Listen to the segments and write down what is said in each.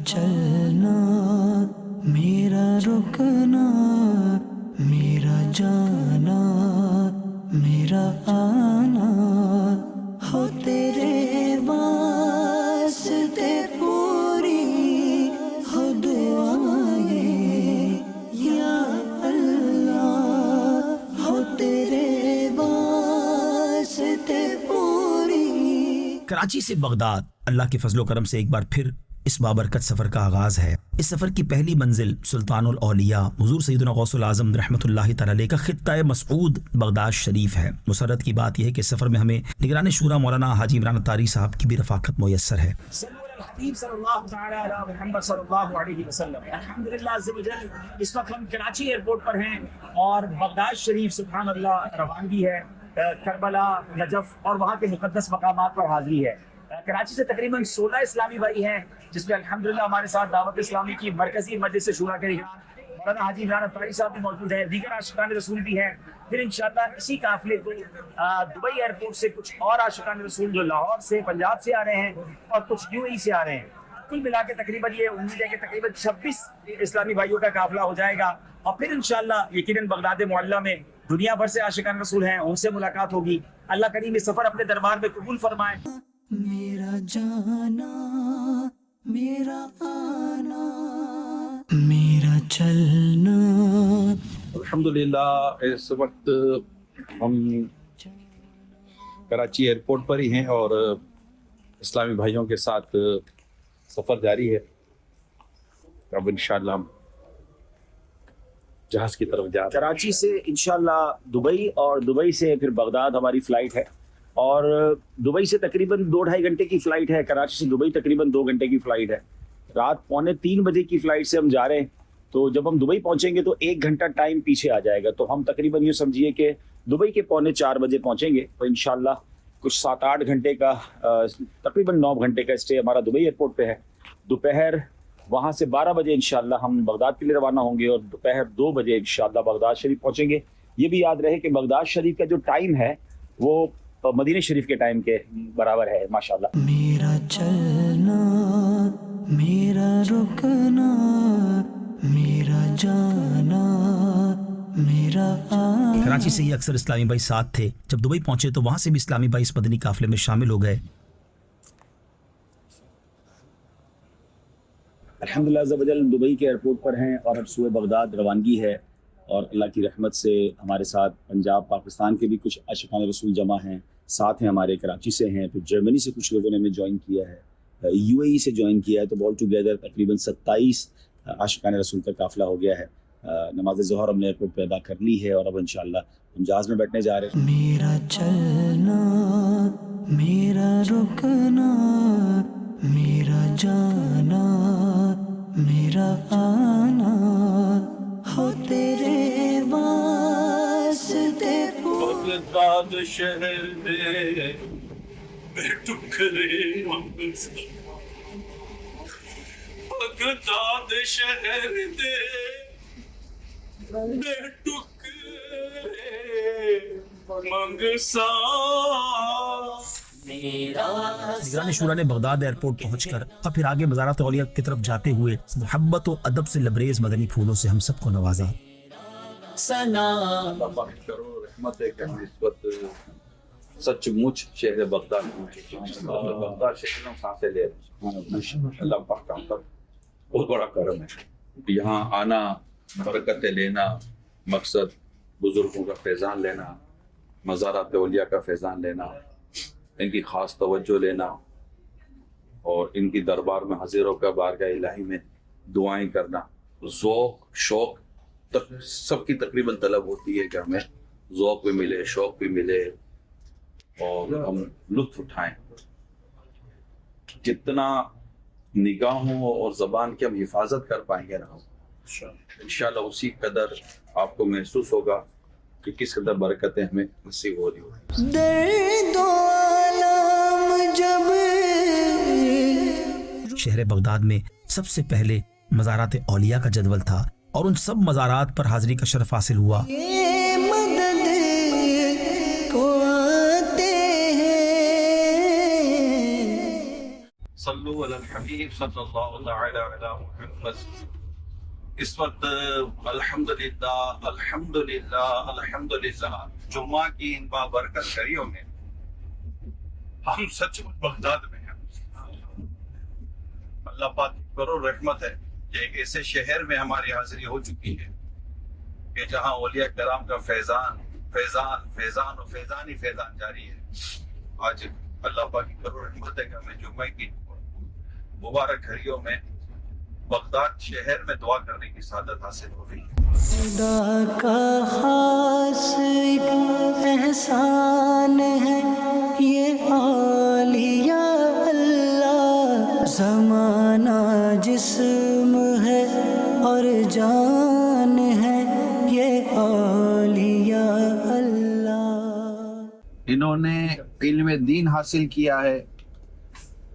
چلنا میرا رکنا میرا جانا میرا آنا ہو تیرے واسطے پوری ہو دعائیں یا اللہ ہو تیرے واسطے پوری۔ کراچی سے بغداد اللہ کے فضل و کرم سے ایک بار پھر اس بابرکت سفر کا آغاز ہے۔ اس سفر کی پہلی منزل سلطان الاولیاء حضور سیدنا غوث العظم رحمۃ اللہ تعالی علیہ کا خطہ مسعود بغداد شریف ہے۔ مسرت کی بات یہ ہے کہ اس سفر میں ہمیں نگران شورا مولانا حاجی عمران اتاری صاحب کی بھی رفاقت میسر ہے۔ حبیب صلی اللہ تعالی علی محمد صلی اللہ علیہ وسلم۔ الحمدللہ عز و جل اس وقت ہم کراچی ایئرپورٹ پر ہیں اور بغداد شریف سبحان اللہ روانگی ہے، کربلا، نجف اور وہاں کے مقدس مقامات پر حاضری ہے۔ کراچی سے تقریباً 16 اسلامی بھائی ہیں جس میں الحمدللہ ہمارے ساتھ دعوت اسلامی کی مرکزی مجلس شورا کے رہنما مولانا حاجی عمران اتاری صاحب بھی موجود ہیں، دیگر عاشقان رسول بھی ہیں۔ پھر انشاءاللہ اسی قافلے کو دبئی ایئرپورٹ سے کچھ اور عاشقان رسول جو لاہور سے پنجاب سے آ رہے ہیں اور کچھ UAE سے آ رہے ہیں، کل ملا کے تقریباً یہ امید ہے کہ تقریباً 26 اسلامی بھائیوں کا قافلہ ہو جائے گا اور پھر انشاءاللہ یقیناً بغداد معلیٰ میں دنیا بھر سے عاشقان رسول ہیں، ان سے ملاقات ہوگی۔ اللہ کریم یہ سفر اپنے دربار میں قبول فرمائے۔ میرا جانا میرا آنا میرا چلنا۔ الحمدللہ اس وقت ہم کراچی ایئرپورٹ پر ہی ہیں اور اسلامی بھائیوں کے ساتھ سفر جاری ہے۔ اب انشاءاللہ ہم جہاز کی طرف جا رہے ہیں۔ کراچی سے انشاءاللہ دبئی اور دبئی سے پھر بغداد ہماری فلائٹ ہے اور دبئی سے تقریباً 2-2.5 گھنٹے کی فلائٹ ہے، کراچی سے دبئی تقریباً 2 گھنٹے کی فلائٹ ہے۔ رات 2:45 بجے کی فلائٹ سے ہم جا رہے ہیں، تو جب ہم دبئی پہنچیں گے تو 1 گھنٹہ ٹائم پیچھے آ جائے گا، تو ہم تقریباً یہ سمجھیے کہ دبئی کے 3:45 بجے پہنچیں گے، تو انشاءاللہ کچھ 7-8 گھنٹے کا تقریباً 9 گھنٹے کا اسٹے ہمارا دبئی ایئرپورٹ پہ ہے۔ دوپہر وہاں سے 12 بجے انشاءاللہ ہم بغداد کے لیے روانہ ہوں گے اور دوپہر 2 بجے انشاءاللہ بغداد شریف پہنچیں گے۔ یہ بھی یاد رہے کہ بغداد شریف کا جو ٹائم ہے وہ مدینہ شریف کے ٹائم کے برابر ہے ماشاءاللہ۔ میرا چلنا میرا رکنا میرا جانا میرا آنا۔ کراچی سے ہی اکثر اسلامی بھائی ساتھ تھے، جب دبئی پہنچے تو وہاں سے بھی اسلامی بھائی اس مدنی قافلے میں شامل ہو گئے۔ الحمدللہ عز و جل دبئی کے ایئرپورٹ پر ہیں اور اب سوئے بغداد روانگی ہے، اور اللہ کی رحمت سے ہمارے ساتھ پنجاب پاکستان کے بھی کچھ عاشقان رسول جمع ہیں، ساتھ ہیں ہمارے کراچی سے ہیں، پھر جرمنی سے کچھ لوگوں نے ہمیں جوائن کیا ہے، UAE سے جوائن کیا ہے، تو آل ٹوگیدر تقریباً 27 عاشقان رسول کا قافلہ ہو گیا ہے۔ نماز ظہر ہم نے ایئرپورٹ پہ ادا کر لی ہے اور اب انشاءاللہ ہم جہاز میں بیٹھنے جا رہے ہیں۔ میرا چلنا میرا رکنا میرا جانا میرا آنا ہو تیرے واسطے بغداد شہر دے ٹکڑے بغداد شہر دے ٹکڑے منگسا۔ نگران شورا نے بغداد ایئرپورٹ پہنچ کر اور پھر آگے مزارات اولیاء کی طرف جاتے ہوئے محبت و ادب سے لبریز مدنی پھولوں سے ہم سب کو نوازا۔ اللہ پاک کرو رحمت ہے کہ ہم اس وقت سچ مچ شہر بغداد اور بغداد شہر میں سانسیں لے رہے ہیں۔ اللہ پاک کا ہم پر بہت بڑا کرم ہے، یہاں آنا، برکتیں لینا، مقصد بزرگوں کا فیضان لینا، مزارات اولیاء کا فیضان لینا، ان کی خاص توجہ لینا اور ان کی دربار میں حاضر ہو کر بارگاہ الہی میں دعائیں کرنا، ذوق شوق سب کی تقریباً طلب ہوتی ہے کہ ہمیں ذوق بھی ملے، شوق بھی ملے اور ہم لطف اٹھائیں۔ جتنا نگاہوں اور زبان کی ہم حفاظت کر پائیں گے نا انشاءاللہ اسی قدر آپ کو محسوس ہوگا کہ کس قدر برکتیں ہمیں نصیب ہو رہی ہوگی۔ درد و عالم جب شہر بغداد میں سب سے پہلے مزارات اولیاء کا جدول تھا اور ان سب مزارات پر حاضری کا شرف حاصل ہوا۔ یہ مدد کو آتے ہیں۔ صلی صلو علی الحبیب صلی اللہ تعالی علی محمد. اس وقت الحمدللہ جمعہ کی ان بابرکت گھڑیوں میں ہم سچ بغداد میں ہیں. اللہ پاک کی کرو رحمت ہے کہ ایک ایسے شہر میں ہماری حاضری ہو چکی ہے کہ جہاں اولیاء کرام کا فیضان اور فیضان ہی فیضان جاری ہے. آج اللہ پاک کی کرو رحمت ہے کہ ہمیں جمعہ کی مبارک گھڑیوں میں بغداد شہر میں دعا کرنے کی سعادت حاصل ہو رہی ہے. خدا کا خاص ایک احسان ہے یہ اولیاء اللہ. زمانہ جسم ہے اور جان ہے یہ اولیاء اللہ. انہوں نے علم دین حاصل کیا ہے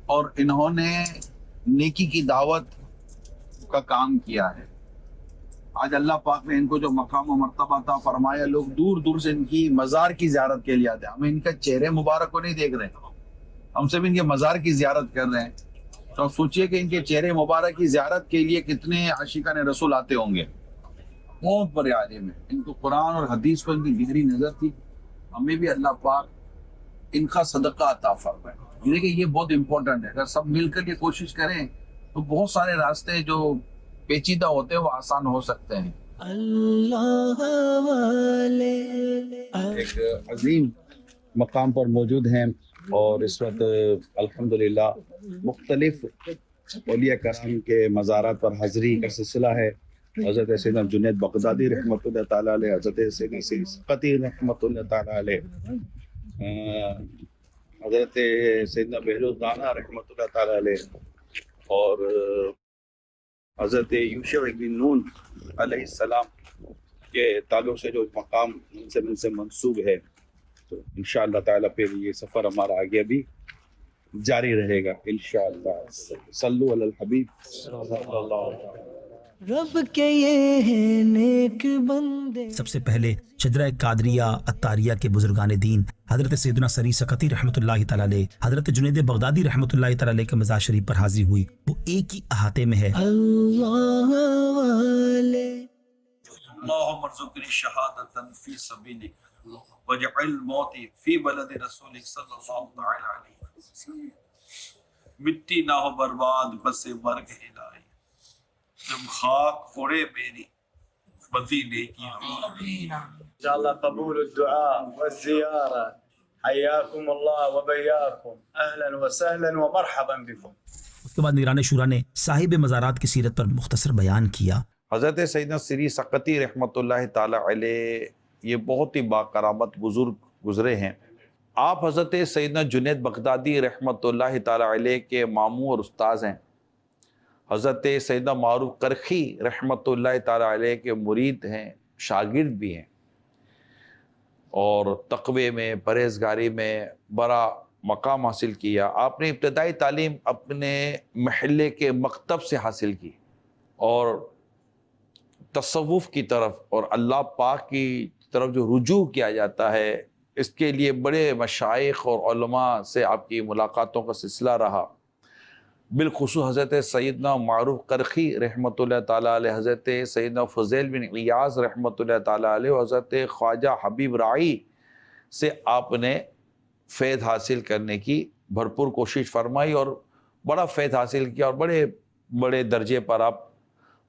اور انہوں نے نیکی کی دعوت کا کام کیا ہے. آج اللہ پاک نے ان کو جو مقام و مرتبہ عطا فرمایا, لوگ دور دور سے ان کی مزار کی زیارت کے لیے آتے ہیں. ہم ان کا چہرے مبارک کو نہیں دیکھ رہے, ہم سب ان کے مزار کی زیارت کر رہے ہیں. تو آپ سوچئے کہ ان کے چہرے مبارک کی زیارت کے لیے کتنے عاشقان رسول آتے ہوں گے. بہت بڑے عالم ہیں, ان کو قرآن اور حدیث پر ان کی گہری نظر تھی. ہمیں بھی اللہ پاک ان کا صدقہ عطا فرمائے. دیکھیں یہ بہت امپورٹنٹ ہے. اگر سب مل کر یہ کوشش کریں تو بہت سارے راستے جو پیچیدہ ہوتے ہیں وہ آسان ہو سکتے ہیں. اللہ والے ایک عظیم مقام پر موجود ہیں اور اس وقت الحمدللہ مختلف اولیاء کرام کے مزارات پر حاضری کا سلسلہ ہے. حضرت سیدنا جنید بغدادی رحمۃ اللہ تعالیٰ علیہ, حضرت سیدنا سیری سقطی رحمۃ اللہ تعالیٰ علیہ, حضرت سیدنا بہروز رانا رحمۃ اللہ تعالیٰ علیہ اور حضرت یوشع بن نون علیہ السلام کے تعلق سے جو مقام ان سے منسوب ہے. تو انشاءاللہ تعالیٰ پھر یہ سفر ہمارا آگے بھی جاری رہے گا انشاءاللہ. صلو علی الحبیب صلی اللہ علیہ وسلم. رب کے یہ ہیں نیک بندے. سب سے پہلے شجرہ قادریہ اتاریہ کے بزرگان دین حضرت سیدنا سری سقطی رحمۃ اللہ تعالیٰ علیہ, حضرت جنید بغدادی رحمۃ اللہ تعالیٰ علیہ کے مزار شریف پر حاضری ہوئی. وہ ایک ہی احاطے میں ہے. اللہ والے اللهم ارزقني شهادة في سبيلك واجعل موتي في بلد رسولك صلی اللہ علیہ وسلم. مٹی نہ ہو برباد بس مرگ ہی نہ آئی, جب خاک اڑے میری بدی نیکیاں. ان شاء الله قبول الدعاء والزيارة. حياكم الله وبياكم, اهلا وسهلا ومرحبا بكم. اس کے بعد نگران شورا نے صاحب مزارات کی سیرت پر مختصر بیان کیا. حضرت سیدنا سری سقطی رحمۃ اللہ تعالیٰ علیہ یہ بہت ہی باکرامت بزرگ گزرے ہیں. آپ حضرت سیدنا جنید بغدادی رحمۃ اللہ تعالیٰ علیہ کے ماموں اور استاذ ہیں. حضرت سیدنا معروف کرخی رحمۃ اللہ تعالیٰ علیہ کے مرید ہیں, شاگرد بھی ہیں, اور تقوی میں پرہیزگاری میں بڑا مقام حاصل کیا. آپ نے ابتدائی تعلیم اپنے محلے کے مکتب سے حاصل کی اور تصوف کی طرف اور اللہ پاک کی طرف جو رجوع کیا جاتا ہے اس کے لیے بڑے مشائخ اور علماء سے آپ کی ملاقاتوں کا سلسلہ رہا. بالخصوص حضرت سیدنا معروف کرخی رحمۃ اللہ تعالیٰ علیہ, حضرت سیدنا فضیل بن عیاض رحمۃ اللہ تعالیٰ علیہ اور حضرت خواجہ حبیب رائی سے آپ نے فیض حاصل کرنے کی بھرپور کوشش فرمائی اور بڑا فیض حاصل کیا اور بڑے بڑے درجے پر آپ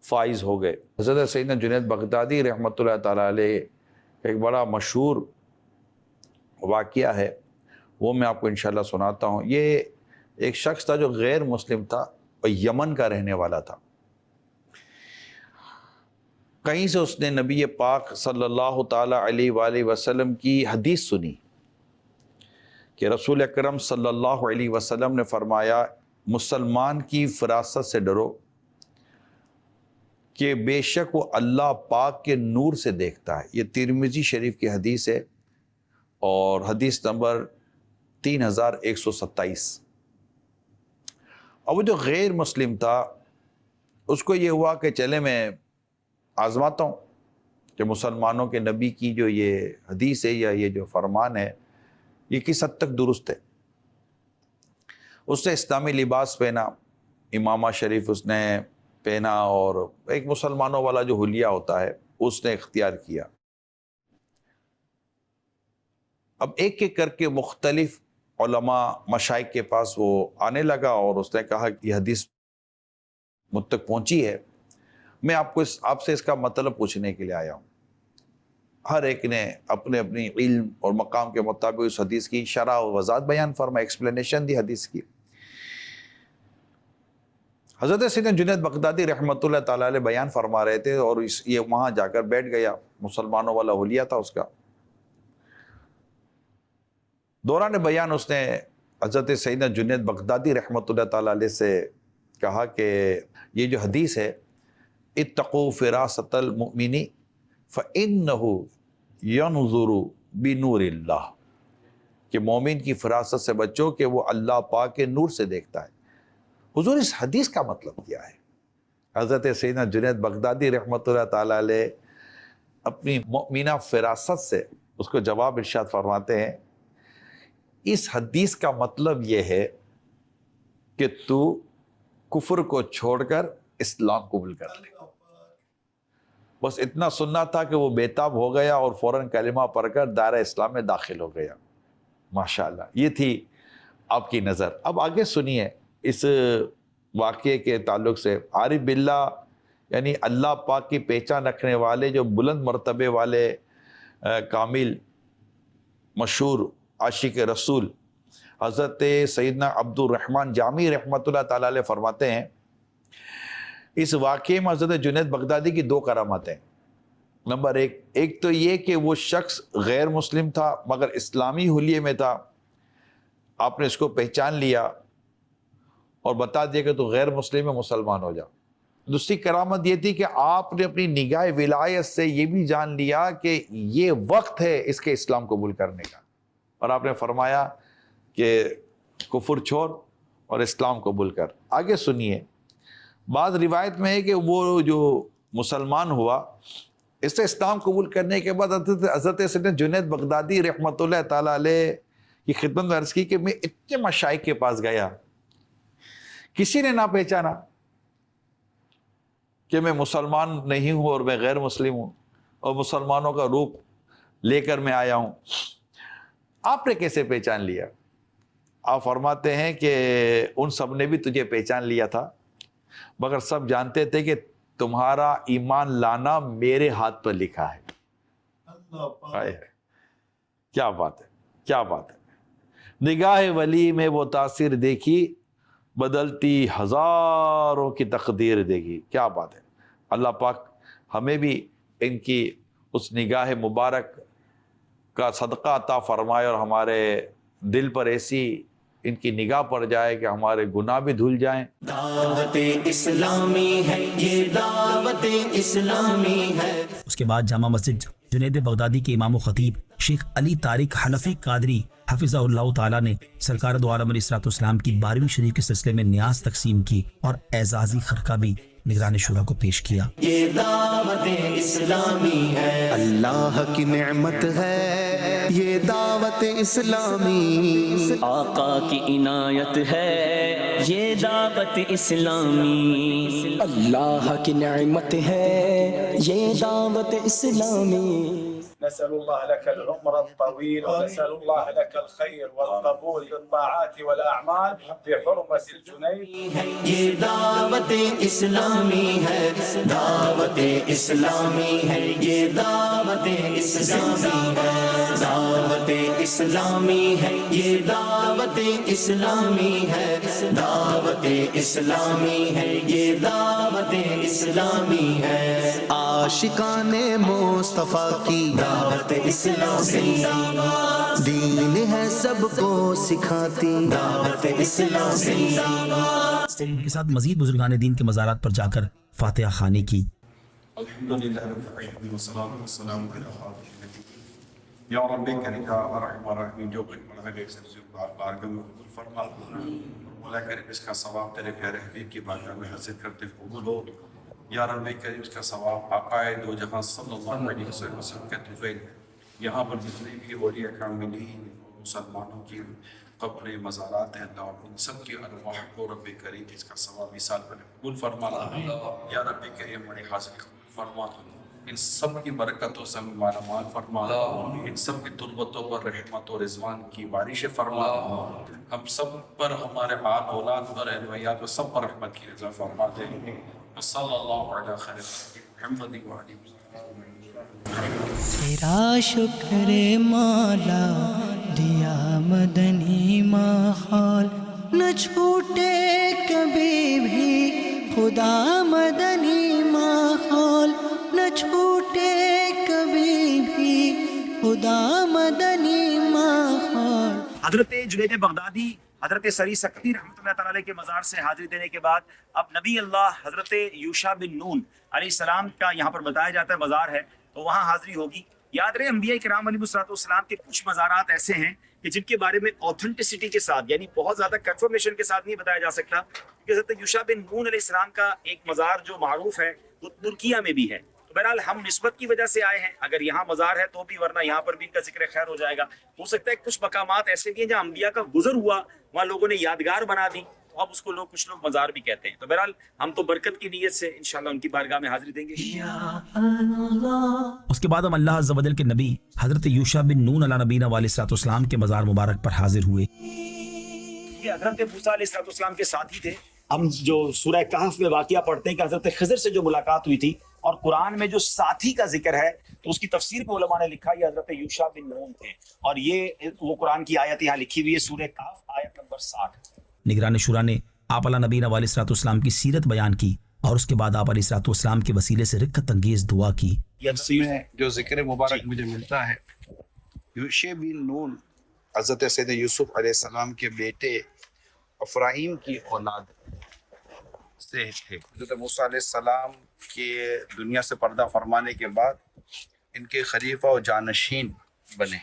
فائز ہو گئے. حضرت سیدنا جنید بغدادی رحمۃ اللہ تعالیٰ علیہ ایک بڑا مشہور واقعہ ہے, وہ میں آپ کو انشاءاللہ سناتا ہوں. یہ ایک شخص تھا جو غیر مسلم تھا اور یمن کا رہنے والا تھا. کہیں سے اس نے نبی پاک صلی اللہ تعالیٰ علیہ وآلہ وسلم کی حدیث سنی کہ رسول اکرم صلی اللہ علیہ وسلم نے فرمایا, مسلمان کی فراست سے ڈرو کہ بے شک وہ اللہ پاک کے نور سے دیکھتا ہے. یہ ترمذی شریف کی حدیث ہے اور حدیث نمبر 3127. اب وہ جو غیر مسلم تھا اس کو یہ ہوا کہ چلے میں آزماتا ہوں کہ مسلمانوں کے نبی کی جو یہ حدیث ہے یا یہ جو فرمان ہے یہ کس حد تک درست ہے. اس نے اسلامی لباس پہنا، امامہ شریف اس نے پہنا، اور ایک مسلمانوں والا جو حلیہ ہوتا ہے اس نے اختیار کیا۔ اب ایک ایک کر کے مختلف علماء مشائخ کے پاس وہ آنے لگا اور اس نے کہا کہ یہ حدیث مجھ تک پہنچی ہے، میں آپ سے اس کا مطلب پوچھنے کے لیے آیا ہوں۔ ہر ایک نے اپنے اپنی علم اور مقام کے مطابق اس حدیث کی شرح و وضاحت بیان فرمائی، ایکسپلینیشن دی حدیث کی۔ حضرت سیدنا جنید بغدادی رحمۃ اللہ تعالیٰ علیہ بیان فرما رہے تھے، اور یہ وہاں جا کر بیٹھ گیا، مسلمانوں والا حلیہ تھا اس کا۔ دوران بیان اس نے حضرت سیدنا جنید بغدادی رحمۃ اللہ تعالیٰ علیہ سے کہا کہ یہ جو حدیث ہے، اتقوا فراست المؤمن فإنه ينظر بنور اللہ، کہ مومن کی فراست سے بچو کہ وہ اللہ پاک کے نور سے دیکھتا ہے۔ حضور اس حدیث کا مطلب کیا ہے؟ حضرت سیدنا جنید بغدادی رحمۃ اللہ تعالیٰ علیہ اپنی مؤمنہ فراست سے اس کو جواب ارشاد فرماتے ہیں، اس حدیث کا مطلب یہ ہے کہ تو کفر کو چھوڑ کر اسلام قبول کر لے۔ بس اتنا سننا تھا کہ وہ بےتاب ہو گیا اور فوراً کلمہ پڑھ کر دائرہ اسلام میں داخل ہو گیا۔ ماشاءاللہ، یہ تھی آپ کی نظر۔ اب آگے سنیے اس واقعے کے تعلق سے۔ عارف باللہ یعنی اللہ پاک کی پہچان رکھنے والے، جو بلند مرتبے والے کامل مشہور عاشق رسول حضرت سیدنا عبد الرحمن جامی رحمۃ اللہ تعالیٰ علیہ فرماتے ہیں، اس واقعے میں حضرت جنید بغدادی کی دو کرامات ہیں۔ نمبر ایک تو یہ کہ وہ شخص غیر مسلم تھا مگر اسلامی حلیے میں تھا، آپ نے اس کو پہچان لیا اور بتا دیا کہ تو غیر مسلم ہے، مسلمان ہو جا۔ دوسری کرامت یہ تھی کہ آپ نے اپنی نگاہ ولایت سے یہ بھی جان لیا کہ یہ وقت ہے اس کے اسلام قبول کرنے کا، اور آپ نے فرمایا کہ کفر چھوڑ اور اسلام قبول کر۔ آگے سنیے، بعض روایت میں ہے کہ وہ جو مسلمان ہوا، اس سے اسلام قبول کرنے کے بعد حضرت سیدنا جنید بغدادی رحمۃ اللہ تعالیٰ علیہ کی خدمت میں عرض کی کہ میں اتنے مشائخ کے پاس گیا، کسی نے نہ پہچانا کہ میں مسلمان نہیں ہوں اور میں غیر مسلم ہوں، اور مسلمانوں کا روپ لے کر میں آیا ہوں، آپ نے کیسے پہچان لیا؟ آپ فرماتے ہیں کہ ان سب نے بھی تجھے پہچان لیا تھا، مگر سب جانتے تھے کہ تمہارا ایمان لانا میرے ہاتھ پر لکھا ہے۔ کیا بات ہے، کیا بات ہے۔ نگاہ ولی میں وہ تاثیر دیکھی، بدلتی ہزاروں کی تقدیر دیکھی۔ کیا بات ہے۔ اللہ پاک ہمیں بھی ان کی اس نگاہ مبارک کا صدقہ عطا فرمائے، اور ہمارے دل پر ایسی ان کی نگاہ پڑ جائے کہ ہمارے گناہ بھی دھل جائیں۔ دعوت اسلامی ہے یہ، دعوت اسلامی ہے۔ اس کے بعد جامع مسجد جنید بغدادی کے امام و خطیب شیخ علی طارق حنفی قادری حفظہ اللہ تعالیٰ نے سرکار دو عالم علیہ الصلوۃ والسلام کی 12ویں شریف کے سلسلے میں نیاز تقسیم کی اور اعزازی خرقہ بھی نگران شورا کو پیش کیا۔ یہ دعوت اسلامی ہے، اللہ کی نعمت ہے یہ دعوت اسلامی، آقا کی عنایت ہے یہ دعوت اسلامی، اللہ کی نعمت ہے یہ دعوت اسلامی۔ نسأل الله لك العمر الطويل ونسأل الله لك الخير والقبول بالطاعات والأعمال بحرمة الجنيد۔ یہ دعوت اسلامی ہے، دعوت اسلامی ہے یہ دعوت اسلامی ہے، دعوت اسلامی ہے یہ دعوت اسلامی ہے، دعوت اسلامی ہے یہ دعوت اسلامی ہے۔ عاشقان مصطفیٰ کی دعوت اسلامی، دین ہے سب کو سکھاتی دعوت اسلامی۔ ان کے ساتھ مزید بزرگان دین کے مزارات پر جا کر فاتحہ خوانی کی۔ الحمدللہ رب العالمین والصلاة والسلام علی خاتم النبیین۔ یا رب کریم یا ارحم الراحمین، جو کچھ پڑھا گئے سبزی بارگاہ میں قبول فرما، مولا کریم اس کا ثواب تیرے پیارے حبیب کی بارگاہ میں حاضر کرتے قبول ہو۔ یا رب کریم اس کا ثواب آقا دو جہاں صلی اللہ علیہ وسلم کے طفیل یہاں پر جتنے بھی اولیاء کاملین مسلمانوں کی قبر مزارات ہیں اللہ، اور ان سب کی ارواح کو رب کریم اس کا ثواب سال پر قبول فرما، یا رب کریم ہماری حاضری قبول فرما، ان سب کی برکتوں سے ہمیں مالا مال فرما، ان سب کی تربتوں پر رحمت و رضوان کی بارش فرما، ہم سب پر، ہمارے آل اولاد پر، اہل ویال پر، سب پر رحمت کی رضا فرما دے، صلی اللہ علیہ خیر محمد وعلی تیرا شکر مولا دیا مدنی ماحول، نہ چھوٹے کبھی بھی خدا مدنی ماحول، نہ چھوٹے کبھی بھی خدا مدنی ماحول۔ حضرت جنید بغدادی حضرت سری سکتی رحمۃ اللہ تعالی علیہ کے مزار سے حاضری دینے کے بعد اب نبی اللہ حضرت یوشع بن نون علیہ السلام کا یہاں پر بتایا جاتا ہے مزار ہے، تو وہاں حاضری ہوگی۔ یاد رہے انبیاء کرام علیہ السلام کے کچھ مزارات ایسے ہیں کہ جن کے بارے میں اوتھنٹسٹی کے ساتھ، یعنی بہت زیادہ کنفرمیشن کے ساتھ نہیں بتایا جا سکتا، کہ حضرت یوشع بن نون علیہ السلام کا ایک مزار جو معروف ہے وہ ترکیہ میں بھی ہے۔ بہرحال ہم نسبت کی وجہ سے آئے ہیں، اگر یہاں مزار ہے تو بھی، ورنہ یہاں پر بھی ان کا ذکر خیر ہو جائے گا۔ ہو سکتا ہے کچھ مقامات ایسے بھی ہیں جہاں انبیاء کا گزر ہوا، وہاں لوگوں نے یادگار بنا دی، اب اس کو کچھ لوگ مزار بھی کہتے ہیں۔ تو بہرحال ہم تو برکت کی نیت سے انشاءاللہ ان کی بارگاہ میں حاضری دیں گے۔ اس کے بعد ہم اللہ عز و جل کے نبی حضرت یوشع بن نون علیہ نبینا علیہ السلام کے مزار مبارک پر حاضر ہوئے۔ یہ حضرت موسیٰ علیہ السلام کے ساتھی تھے۔ ہم جو سورہ کہف میں واقعہ پڑھتے ہیں کہ حضرت خضر سے جو ملاقات ہوئی تھی، اور قرآن میں جو ساتھی کا ذکر ہے تو اس کی تفسیر میں علماء نے لکھا یہ حضرت یوشع بن نون تھے، اور یہ وہ قرآن کی آیت یہاں لکھی ہوئی ہے، سورہ کہف آیت نمبر 60۔ نگران شورا نے آپ علیہ نبینا علیہ السلام کی سیرت بیان کی، اور اس کے بعد آپ علیہ السلام کے وسیلے سے رکت انگیز دعا کی۔ میں جو ذکر مبارک مجھے ملتا ہے، یوشع بن نون حضرت سید یوسف علیہ السلام کے بیٹے افراہیم کی اولاد سے تھے۔ حضرت موسیٰ علیہ السلام کے دنیا سے پردہ فرمانے کے بعد ان کے خلیفہ و جانشین بنے۔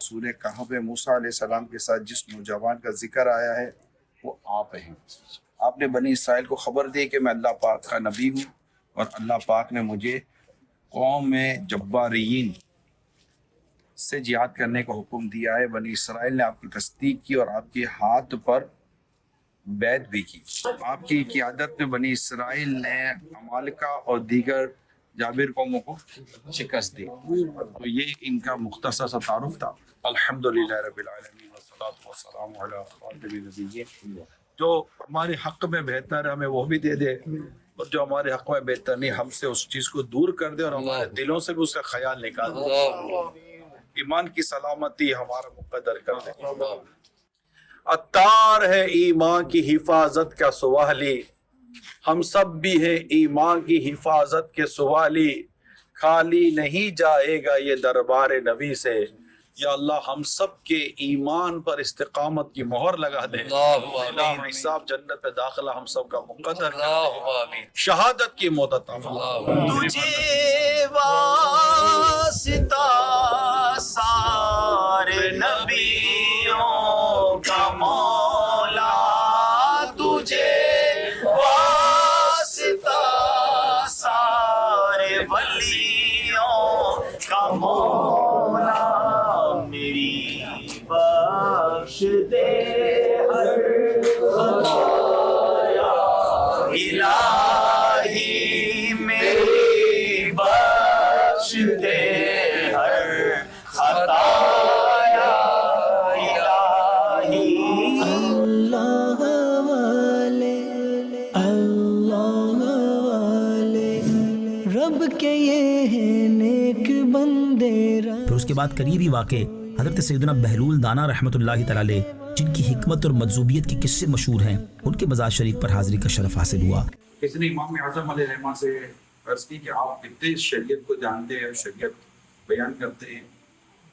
سورہ کہف میں موسیٰ علیہ السلام کے ساتھ جس نوجوان کا ذکر آیا ہے وہ آپ ہیں۔ آپ نے بنی اسرائیل کو خبر دی کہ میں اللہ پاک کا نبی ہوں، اور اللہ پاک نے مجھے قوم جباریین سے جہاد کرنے کا حکم دیا ہے۔ بنی اسرائیل نے آپ کی تصدیق کی اور آپ کے ہاتھ پر بیعت بھی کی۔ آپ کی قیادت میں بنی اسرائیل نے عمالقہ اور دیگر جابر قوموں کو شکست دی۔ تو یہ ان کا مختصر سا تعارف تھا۔ الحمدللہ رب العالمین والصلاۃ والسلام علی خاتم النبیین۔ جو ہمارے حق میں بہتر ہے ہمیں وہ بھی دے دے، اور جو ہمارے حق میں بہتر نہیں ہم سے اس چیز کو دور کر دے، اور ہمارے دلوں سے بھی اس کا خیال نکال دے۔ ایمان کی سلامتی ہمارا مقدر کر دے۔ عطار ہے ایمان کی حفاظت کا سوالی، ہم سب بھی ہیں ایمان کی حفاظت کے سوالی، خالی نہیں جائے گا یہ دربار نبی سے۔ یا اللہ ہم سب کے ایمان پر استقامت کی مہر لگا دے، حساب جنت میں داخلہ ہم سب کا مقدر کر دے، شہادت کی موت عطا فرما۔ تجھے واسطہ سارے نبیوں کا مولا، تجھے واسطہ سارے ولیوں کا مولا، میری بخش دے ہر خطایا، الہی میری بخش دے ہر خطایا، الہی۔ اللہ والے رب کے یہ نیک بندے۔ پھر اس کے بعد قریبی واقع حضرت سیدنا بہلول دانا رحمۃ اللہ تعالی علیہ، جن کی حکمت اور مجذوبیت کے قصے مشہور ہیں، ان کے مزار شریف پر حاضری کا شرف حاصل ہوا۔ کسی نے امام اعظم علیہ الرحمہ سے عرض کی کہ آپ کتنے شریعت کو جانتے ہیں، شریعت بیان کرتے ہیں،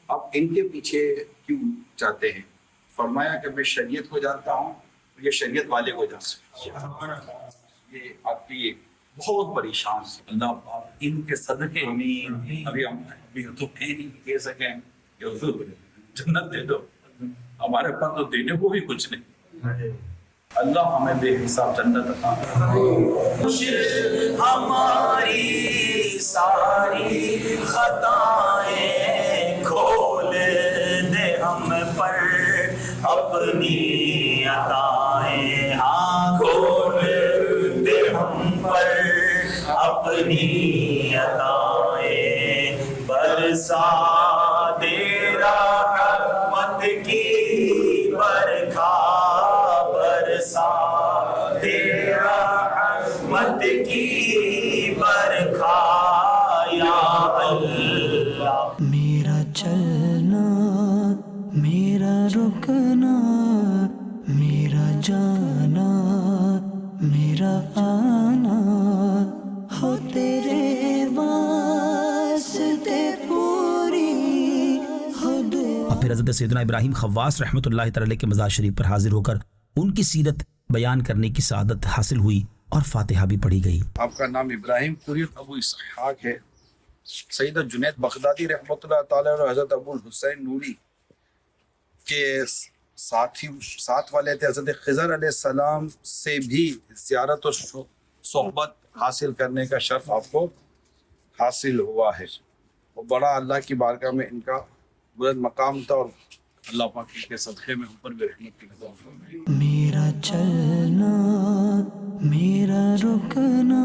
آپ ان کے پیچھے کیوں چاہتے ہیں؟ فرمایا کہ میں شریعت کو جانتا ہوں، یہ شریعت والے کو جانتا ہوں۔ یہ آپ کی بہت بڑی شان ہے۔ اللہ پاک ان کے صدقے میں ابھی ہم بھی تو نہیں کہہ سکیں کہ حضور جنت دے دو، ہمارے پاس تو دینے کو بھی کچھ نہیں۔ اللہ ہمیں بے حساب جنت عطا فرمائے۔ ہماری ساری خطائیں کھول دے ہم پر اپنی پر اپنی عطائیں برسا دے رحمت کی برکھا برسا دے رحمت کی برکھا یا اللہ. میرا چلنا میرا رکنا میرا جانا میرا آنا ہو تیرے واسطے پوری خود. اور پھر حضرت سیدنا ابراہیم خواص رحمۃ اللہ تعالی کے مزار شریف پر حاضر ہو کر ان کی سیرت بیان کرنے کی سعادت حاصل ہوئی اور فاتحہ بھی پڑھی گئی. آپ کا نام ابراہیم پوری ابو اسحاق ہے. سیدہ جنید بغدادی رحمۃ اللہ تعالی اور حضرت ابو الحسین نوری کے ساتھ والے تھے. حضرت خضر علیہ السلام سے بھی زیارت و صحبت حاصل کرنے کا شرف آپ کو حاصل ہوا ہے. وہ بڑا اللہ کی بارگاہ میں ان کا بلند مقام تھا اور اللہ پاک کے صدقے میں اوپر بھی رحمت کی نظر فرمائے. میرا چلنا میرا رکنا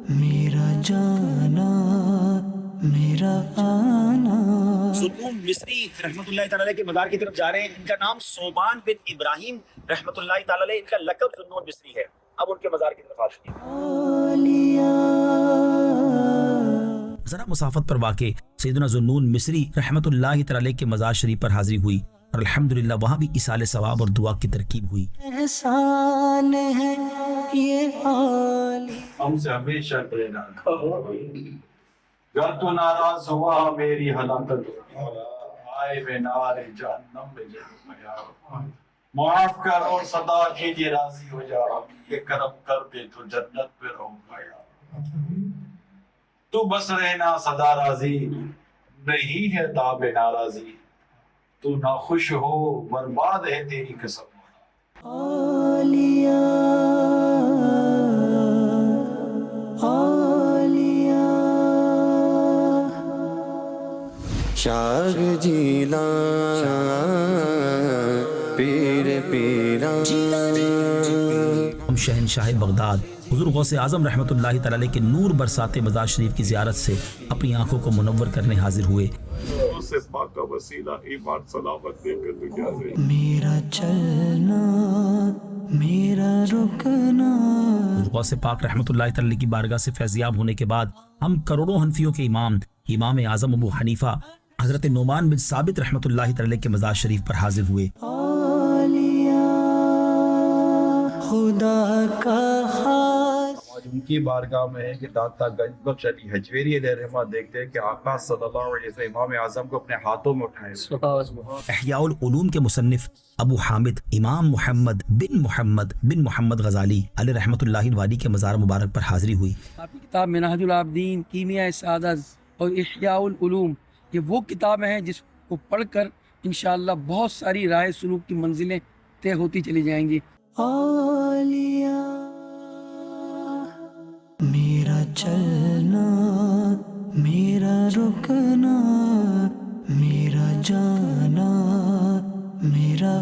میرا جانا میرا آنا. ذنون مصری رحمۃ اللہ تعالی کے مزار کی طرف جا رہے ہیں. ان کا نام صوبان بن ابراہیم رحمۃ اللہ تعالی، ان کا لقب ذنون مصری ہے. اب ان کے مزار کی طرف آتے ہیں. ذرا مسافت پر واقع سیدنا ذنون مصری رحمۃ اللہ تعالی کے مزار شریف پر حاضری ہوئی اور الحمدللہ وہاں بھی ایصال ثواب اور دعا کی ترکیب ہوئی. احسان ہے یہ حال. ہم سے ہمیشہ دینا گر تو ناراض ہوا میری ہلاکت آئے میں نار جہنم میں جایا. معاف کر اور صدا کیجیے راضی ہو جا. یہ کرم کر دے تو جنت پہ رہوں گا. تو بس رہنا صدا راضی نہیں ہے تاب ناراضی. تو ناخوش ہو برباد ہے تیری قسم. شاہ جیلا پیر پیرا. ہم شہنشاہ بغداد حضور غوث اعظم رحمۃ اللہ تعالی کے نور برساتے مزار شریف کی زیارت سے اپنی آنکھوں کو منور کرنے حاضر ہوئے. میرا چلنا میرا رکنا. غوث پاک رحمۃ اللہ تعالی کی بارگاہ سے فیضیاب ہونے کے بعد ہم کروڑوں حنفیوں کے امام اعظم ابو حنیفہ حضرت نعمان بن ثابت رحمۃ اللہ تعالی کے مزار شریف پر حاضر ہوئے. خدا کا خاص آج ان کی بارگاہ میں ہے کہ داتا گنج بخش علی حجویری علیہ رحمہ دیکھتے ہیں کہ آقا صلی اللہ علیہ وسلم امام اعظم کو اپنے ہاتھوں میں اٹھائے. احیاء العلوم کے مصنف ابو حامد امام محمد بن محمد غزالی علیہ رحمۃ اللہ الوالی کے مزار مبارک پر حاضری ہوئی. آپ کی کتاب منہاج العابدین کیمیاء سعادت اور احیاء العلوم یہ وہ کتابیں ہیں جس کو پڑھ کر انشاءاللہ بہت ساری راہ سلوک کی منزلیں طے ہوتی چلی جائیں گی. میرا چلنا میرا رکنا میرا جانا میرا